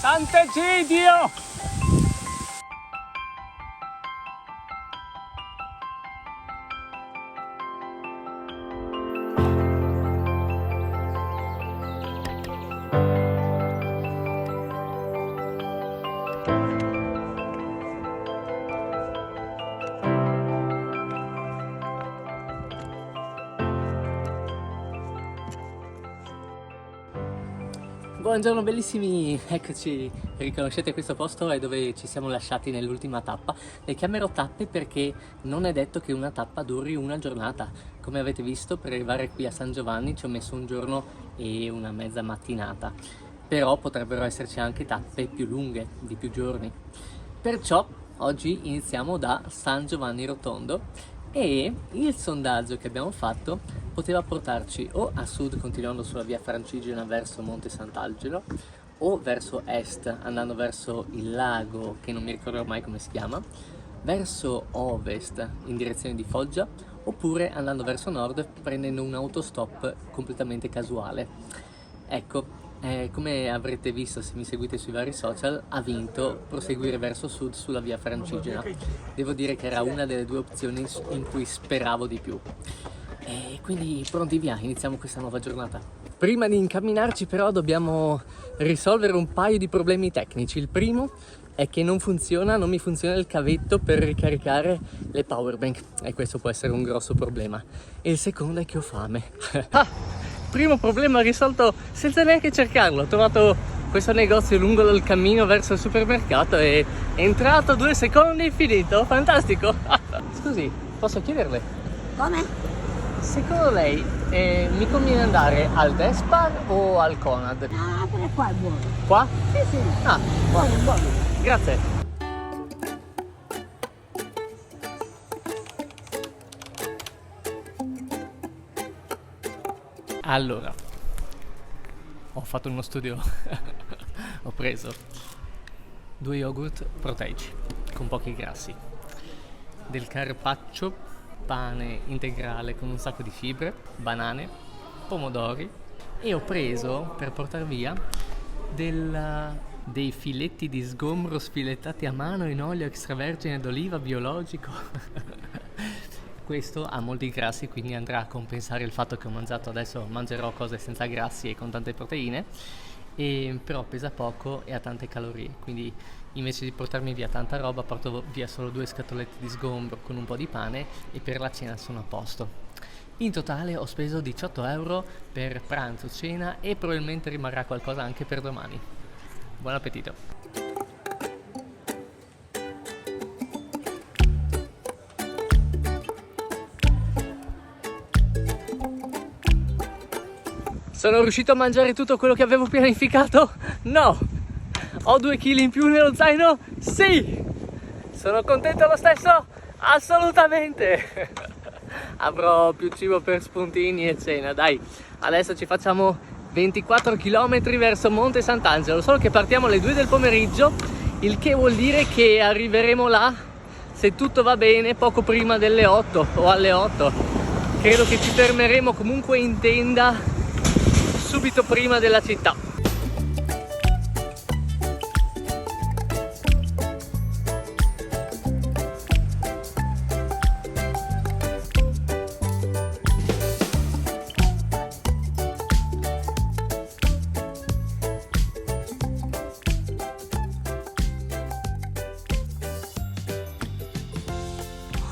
Sant'Egidio! Buongiorno bellissimi, eccoci, riconoscete questo posto è dove ci siamo lasciati nell'ultima tappa. Le chiamerò tappe perché non è detto che una tappa duri una giornata. Come avete visto, per arrivare qui a San Giovanni ci ho messo un giorno e una mezza mattinata, però potrebbero esserci anche tappe più lunghe, di più giorni. Perciò oggi iniziamo da San Giovanni Rotondo e il sondaggio che abbiamo fatto poteva portarci o a sud continuando sulla via Francigena verso Monte Sant'Angelo o verso est andando verso il lago che non mi ricordo mai come si chiama, verso ovest in direzione di Foggia oppure andando verso nord prendendo un autostop completamente casuale. Ecco, come avrete visto se mi seguite sui vari social, ha vinto proseguire verso sud sulla via Francigena. Devo dire che era una delle due opzioni in cui speravo di più. E quindi pronti via, iniziamo questa nuova giornata. Prima di incamminarci però dobbiamo risolvere un paio di problemi tecnici. Il primo è che non mi funziona il cavetto per ricaricare le powerbank e questo può essere un grosso problema. E il secondo è che ho fame. Primo problema risolto senza neanche cercarlo. Ho trovato questo negozio lungo il cammino verso il supermercato e è entrato 2 secondi, finito. Fantastico. Scusi, posso chiederle? Come? Secondo lei mi conviene andare al Despar o al Conad? Ah, pure qua è buono. Qua? Sì, sì. Ah, Buono, buono. grazie. Allora, ho fatto uno studio, ho preso 2 yogurt proteici con pochi grassi, del carpaccio, pane integrale con un sacco di fibre, banane, pomodori e ho preso per portare via dei filetti di sgombro sfilettati a mano in olio extravergine d'oliva biologico. Questo ha molti grassi, quindi andrà a compensare il fatto che ho mangiato, adesso mangerò cose senza grassi e con tante proteine, però pesa poco e ha tante calorie, quindi invece di portarmi via tanta roba porto via solo 2 scatolette di sgombro con un po' di pane e per la cena sono a posto. In totale ho speso 18 euro per pranzo, cena e probabilmente rimarrà qualcosa anche per domani. Buon appetito! Sono riuscito a mangiare tutto quello che avevo pianificato? No! Ho 2 kg in più nello zaino? Sì! Sono contento lo stesso? Assolutamente! Avrò più cibo per spuntini e cena, dai! Adesso ci facciamo 24 km verso Monte Sant'Angelo, solo che partiamo alle 2 del pomeriggio, il che vuol dire che arriveremo là, se tutto va bene, poco prima delle 8 o alle 8. Credo che ci fermeremo comunque in tenda subito prima della città.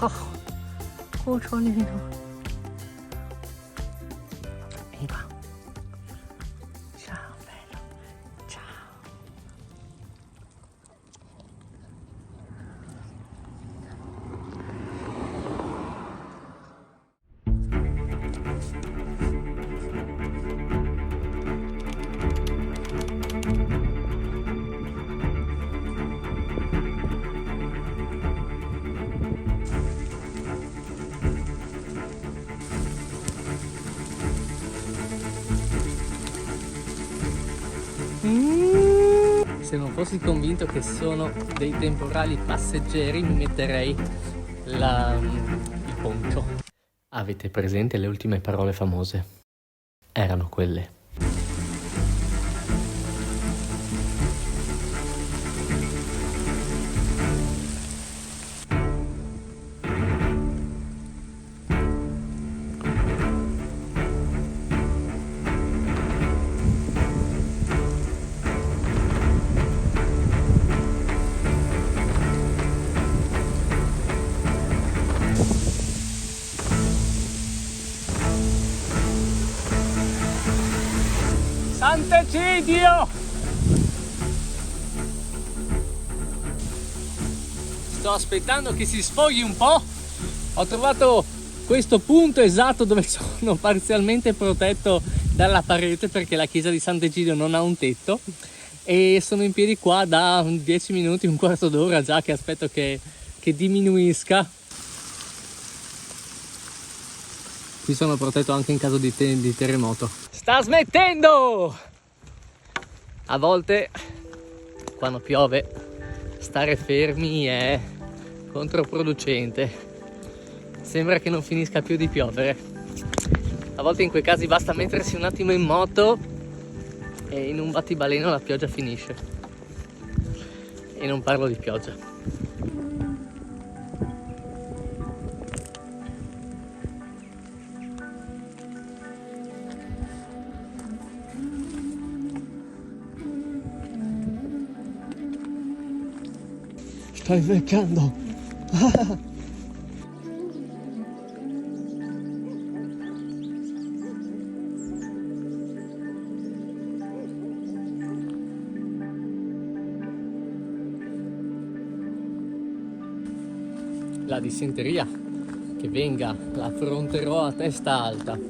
Oh, cucciolino. Vieni qua. Ciao, bello. Ciao. Se non fossi convinto che sono dei temporali passeggeri mi metterei il poncho. Avete presente le ultime parole famose? Erano quelle. fastidio! Sto aspettando che si sfoghi un po'. Ho trovato questo punto esatto dove sono parzialmente protetto dalla parete perché la chiesa di Sant'Egidio non ha un tetto, e sono in piedi qua da 10 minuti, un quarto d'ora già che aspetto che diminuisca. Qui sono protetto anche in caso di terremoto. Sta smettendo! A volte quando piove stare fermi è controproducente. Sembra che non finisca più di piovere. A volte in quei casi basta mettersi un attimo in moto e in un battibaleno la pioggia finisce. E non parlo di pioggia. Sto invecchiando. La dissenteria che venga la affronterò a testa alta.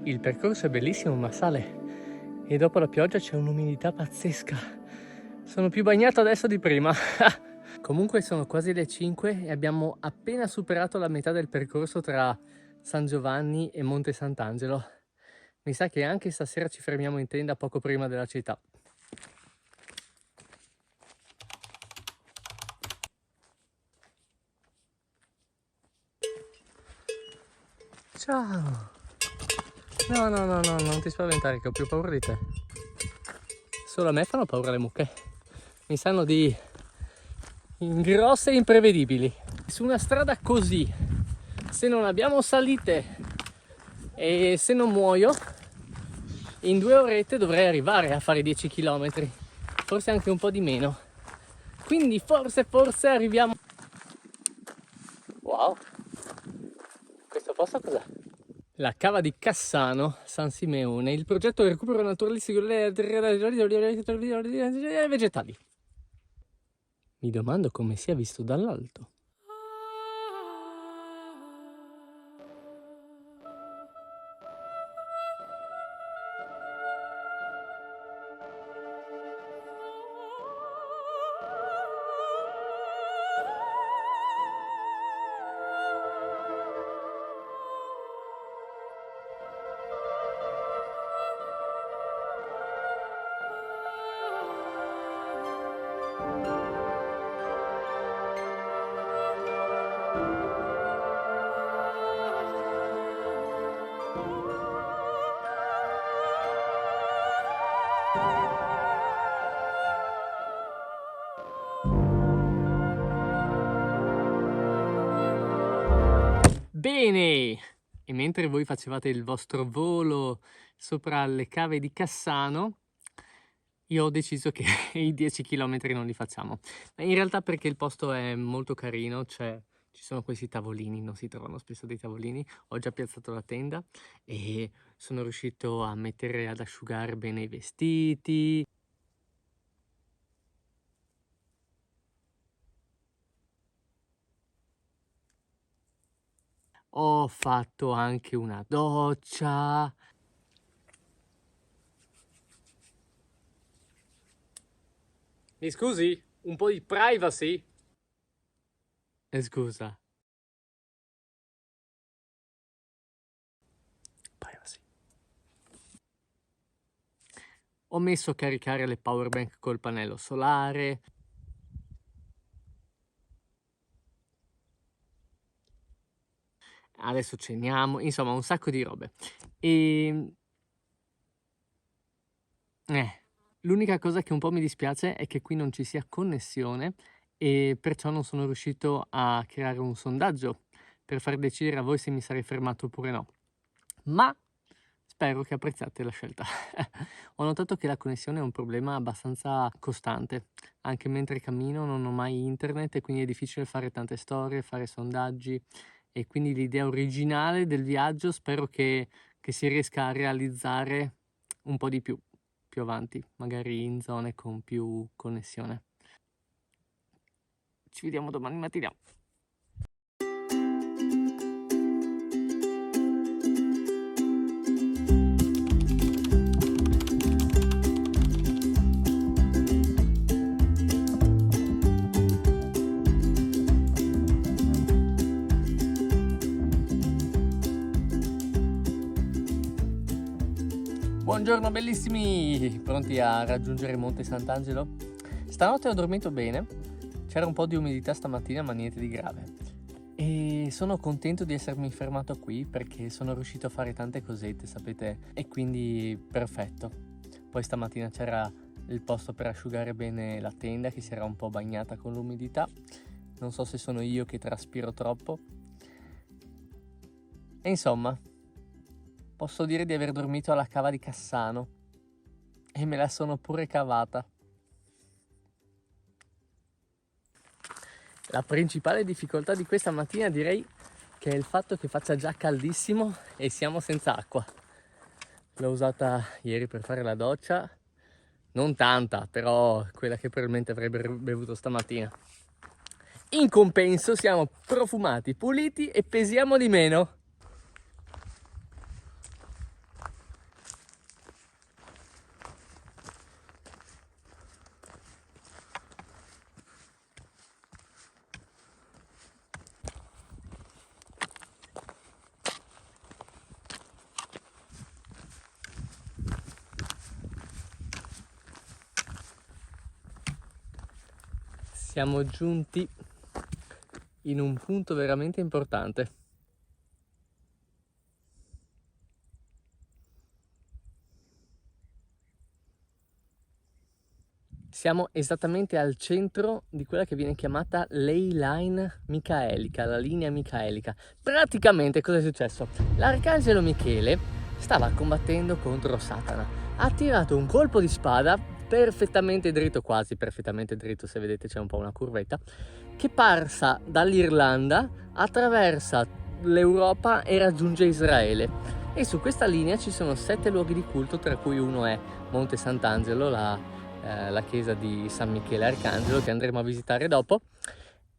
Il percorso è bellissimo ma sale, e dopo la pioggia c'è un'umidità pazzesca. Sono più bagnato adesso di prima. Comunque sono quasi le 5 e abbiamo appena superato la metà del percorso tra San Giovanni e Monte Sant'Angelo. Mi sa che anche stasera ci fermiamo in tenda poco prima della città. Ciao! No, non ti spaventare che ho più paura di te. Solo a me fanno paura le mucche. Mi sanno di grosse e imprevedibili. Su una strada così, se non abbiamo salite e se non muoio, in 2 orette dovrei arrivare a fare 10 km, forse anche un po' di meno. Quindi forse arriviamo. Wow, questo posto cos'è? La cava di Cassano, San Simeone, il progetto di recupero naturalistico vegetali. Mi domando come sia visto dall'alto. Bene, e mentre voi facevate il vostro volo sopra le cave di Cassano, io ho deciso che i 10 km non li facciamo. Ma in realtà perché il posto è molto carino, ci sono questi tavolini, non si trovano spesso dei tavolini. Ho già piazzato la tenda e sono riuscito a mettere ad asciugare bene i vestiti. Ho fatto anche una doccia. Mi scusi? Un po' di privacy? Scusa. Privacy. Ho messo a caricare le power bank col pannello solare. Adesso ceniamo, insomma un sacco di robe. E l'unica cosa che un po' mi dispiace è che qui non ci sia connessione e perciò non sono riuscito a creare un sondaggio per far decidere a voi se mi sarei fermato oppure no. Ma spero che apprezzate la scelta. Ho notato che la connessione è un problema abbastanza costante. Anche mentre cammino non ho mai internet e quindi è difficile fare tante storie, fare sondaggi. E quindi l'idea originale del viaggio spero che si riesca a realizzare un po' di più avanti, magari in zone con più connessione. Ci vediamo domani mattina. Buongiorno bellissimi, pronti a raggiungere Monte Sant'Angelo? Stanotte ho dormito bene, c'era un po' di umidità stamattina ma niente di grave. E sono contento di essermi fermato qui perché sono riuscito a fare tante cosette, sapete, e quindi perfetto. Poi stamattina c'era il posto per asciugare bene la tenda che si era un po' bagnata con l'umidità. Non so se sono io che traspiro troppo. E insomma, posso dire di aver dormito alla cava di Cassano e me la sono pure cavata. La principale difficoltà di questa mattina direi che è il fatto che faccia già caldissimo e siamo senza acqua. L'ho usata ieri per fare la doccia, non tanta, però quella che probabilmente avrei bevuto stamattina. In compenso siamo profumati, puliti e pesiamo di meno. Siamo giunti in un punto veramente importante. Siamo esattamente al centro di quella che viene chiamata Ley Line Michaelica, la linea michaelica. Praticamente cosa è successo? L'arcangelo Michele stava combattendo contro Satana. Ha tirato un colpo di spada perfettamente dritto, quasi perfettamente dritto, se vedete c'è un po' una curvetta, che parsa dall'Irlanda, attraversa l'Europa e raggiunge Israele. E su questa linea ci sono 7 luoghi di culto, tra cui uno è Monte Sant'Angelo, la chiesa di San Michele Arcangelo, che andremo a visitare dopo.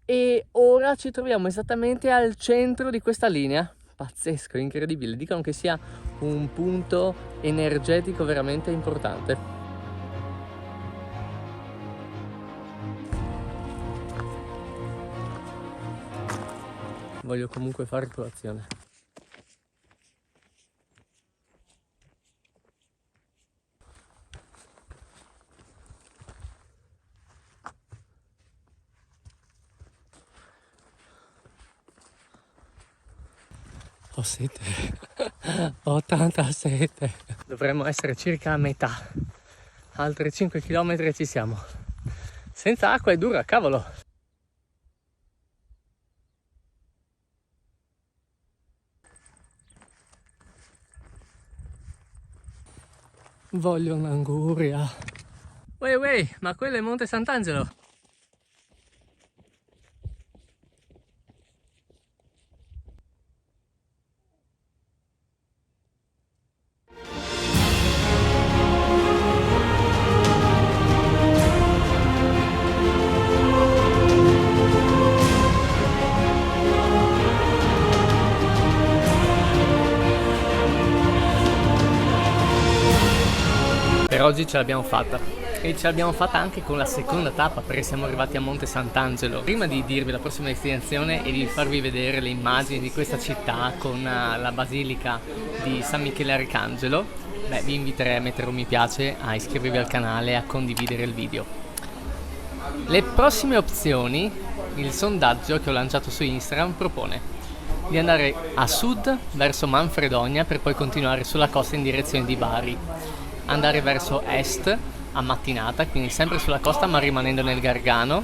E ora ci troviamo esattamente al centro di questa linea. Pazzesco, incredibile. Dicono che sia un punto energetico veramente importante. Voglio comunque fare colazione. Ho sete, ho tanta sete. Dovremmo essere circa a metà. Altri 5 km e ci siamo. Senza acqua è dura, cavolo. Voglio un'anguria. Uè, ma quello è Monte Sant'Angelo. Per oggi ce l'abbiamo fatta e ce l'abbiamo fatta anche con la seconda tappa perché siamo arrivati a Monte Sant'Angelo. Prima di dirvi la prossima destinazione e di farvi vedere le immagini di questa città con la basilica di San Michele Arcangelo, beh, vi inviterei a mettere un mi piace, a iscrivervi al canale e a condividere il video. Le prossime opzioni, il sondaggio che ho lanciato su Instagram propone di andare a sud verso Manfredonia per poi continuare sulla costa in direzione di Bari, andare verso est a mattinata, quindi sempre sulla costa ma rimanendo nel Gargano,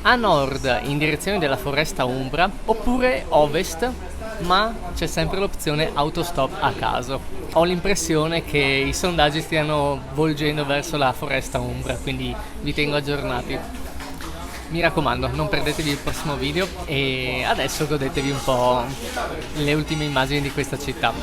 a nord in direzione della foresta umbra, oppure ovest, ma c'è sempre l'opzione autostop a caso. Ho l'impressione che i sondaggi stiano volgendo verso la foresta umbra, quindi vi tengo aggiornati. Mi raccomando, non perdetevi il prossimo video e adesso godetevi un po' le ultime immagini di questa città.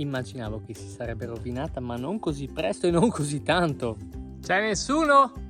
Immaginavo che si sarebbe rovinata, ma non così presto e non così tanto. C'è nessuno?